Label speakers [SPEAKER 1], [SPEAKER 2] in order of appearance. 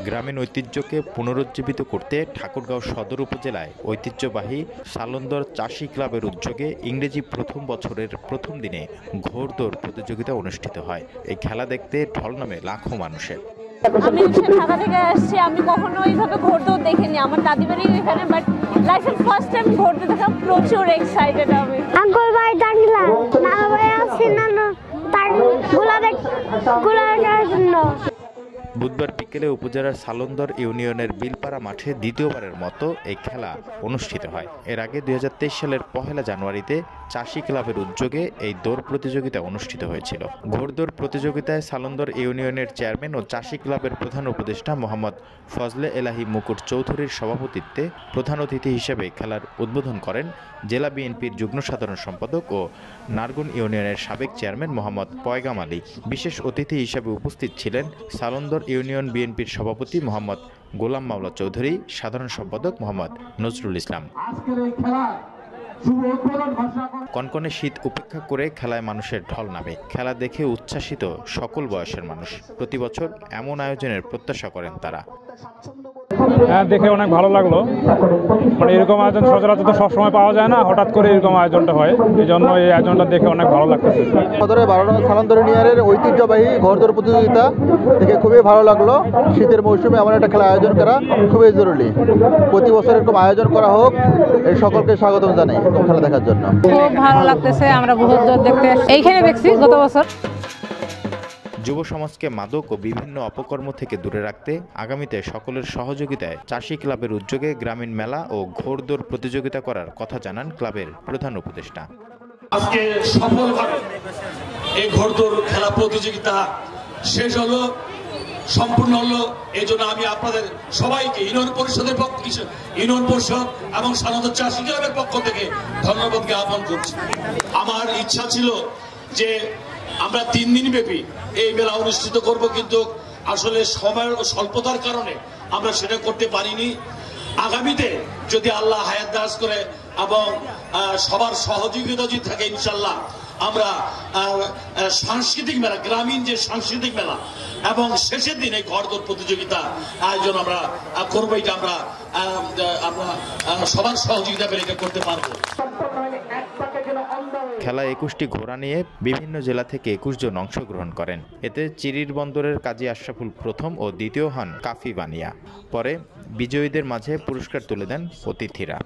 [SPEAKER 1] গ্রামীণ ঐতিহ্যকে পুনরুজ্জীবিত করতে ঠাকুরগাঁও সদর উপজেলায় ঐতিহ্যবাহী সালন্দর চাষী ক্লাবের উদ্যোগে ইংরেজি প্রথম বছরের প্রথম দিনে ঘোড়দৌড় প্রতিযোগিতা অনুষ্ঠিত হয়। এই খেলা দেখতে ঢল নামে লাখো মানুষের।
[SPEAKER 2] আমি ঢাকা থেকে আসছি, আমি কখনো এইভাবে ঘোড়দৌড় দেখিনি। আমার দাদি বাড়ি এখানে, বাট লাইফের ফার্স্ট টাইম ঘোড়দৌড় দেখা প্রচুর এক্সাইটেড আমি।
[SPEAKER 3] আঙ্কল ভাই দাঁড়িয়ে নানা ভাই আছে নানা তার গোলার জন্য।
[SPEAKER 1] বুধবার বিকেলে উপজেলার সালন্দর ইউনিয়নের বিলপাড়া মাঠে দ্বিতীয়বারের মতো এই খেলা অনুষ্ঠিত হয়। এর আগে 2023 সালের 1 জানুয়ারিতে চাষী ক্লাবের উদ্যোগে এই দৌড় প্রতিযোগিতা অনুষ্ঠিত হয়েছিল। ঘোড়দৌড় প্রতিযোগিতায় সালন্দর ইউনিয়নের চেয়ারম্যান ও চাষী ক্লাবের প্রধান উপদেষ্টা মোহাম্মদ ফজলে এলাহি মুকুট চৌধুরীর সভাপতিত্বে প্রধান অতিথি হিসেবে খেলার উদ্বোধন করেন জেলা বিএনপির যুগ্ম সাধারণ সম্পাদক ও নারগুন ইউনিয়নের সাবেক চেয়ারম্যান মোহাম্মদ পয়গাম আলী। বিশেষ অতিথি হিসেবে উপস্থিত ছিলেন সালন্দর ইউনিয়ন বিএনপির সভাপতি মোহাম্মদ গোলাম মাওলা চৌধুরী, সাধারণ সম্পাদক মোহাম্মদ নজরুল ইসলাম। কনকনে শীত উপেক্ষা করে খেলায় মানুষের ঢল নামে। খেলা দেখে উচ্ছ্বাসিত সকল বয়সের মানুষ। প্রতি বছর এমন আয়োজনের প্রত্যাশা করেন তারা।
[SPEAKER 4] হ্যাঁ, দেখে অনেক ভালো লাগলো। মানে এরকম আয়োজন সচরাচর তো সবসময় পাওয়া যায় না, হঠাৎ করে এরকম আয়োজনটা হয়, এই জন্য এই আয়োজনটা দেখে অনেক ভালো লাগতেছে।
[SPEAKER 5] সদরের 12 নং সালন্দর ইউনিয়নের ঐতিহ্যবাহী ঘোড়দৌড় প্রতিযোগিতা দেখে খুবই ভালো লাগলো। শীতের মৌসুমে এমন একটা খেলা আয়োজন করা খুবই জরুরি। প্রতি বছর এরকম আয়োজন করা হোক, এই সকলকে স্বাগতম জানাই এরকম খেলা দেখার জন্য।
[SPEAKER 2] খুব ভালো লাগতেছে। আমরা ঘোড়দৌড় দেখতে এইখানে দেখছি গত বছর।
[SPEAKER 1] যুব সমাজকে মাদক ও বিভিন্ন অপকর্ম থেকে দূরে রাখতে আগামীতে সকলের সহযোগিতায় চাষী ক্লাবের উদ্যোগে গ্রামীণ মেলা ও ঘোড়দৌড় প্রতিযোগিতা করার কথা জানান ক্লাবের প্রধান উপদেষ্টা।
[SPEAKER 6] আজকে সফলভাবে এই ঘোড়দৌড় খেলা প্রতিযোগিতা শেষ হলো, সম্পূর্ণ হলো। এই জন্য আমি আপনাদের সবাইকে ইউনিয়ন পরিষদের ইউনিয়ন পরিষদ এবং সালন্দর চাষী ক্লাবের পক্ষ থেকে ধন্যবাদ জ্ঞাপন করছি। আমার ইচ্ছা ছিল যে আমরা 3 দিন ব্যাপী এই মেলা অনুষ্ঠিত করব, কিন্তু আসলে সময়ের স্বল্পতার কারণে আমরা সেটা করতে পারিনি। আগামীতে যদি আল্লাহ হায়াত দারাজ করে এবং সবার সহযোগিতা যদি থাকে, ইনশাল্লাহ আমরা সাংস্কৃতিক মেলা, গ্রামীণ যে সাংস্কৃতিক মেলা এবং শেষের দিনে ঘোড়দৌড় প্রতিযোগিতা আয়োজন আমরা করবো। এটা আমরা সবার সহযোগিতা পেলে এটা করতে পারবো।
[SPEAKER 1] খেলায় 21টি ঘোড়া নিয়ে বিভিন্ন জেলা থেকে 21 জন অংশগ্রহণ করেন। এতে চিরির বন্দরের কাজী আশরাফুল প্রথম ও দ্বিতীয় হন কাফি বানিয়া। পরে বিজয়ীদের মাঝে পুরস্কার তুলে দেন অতিথিরা।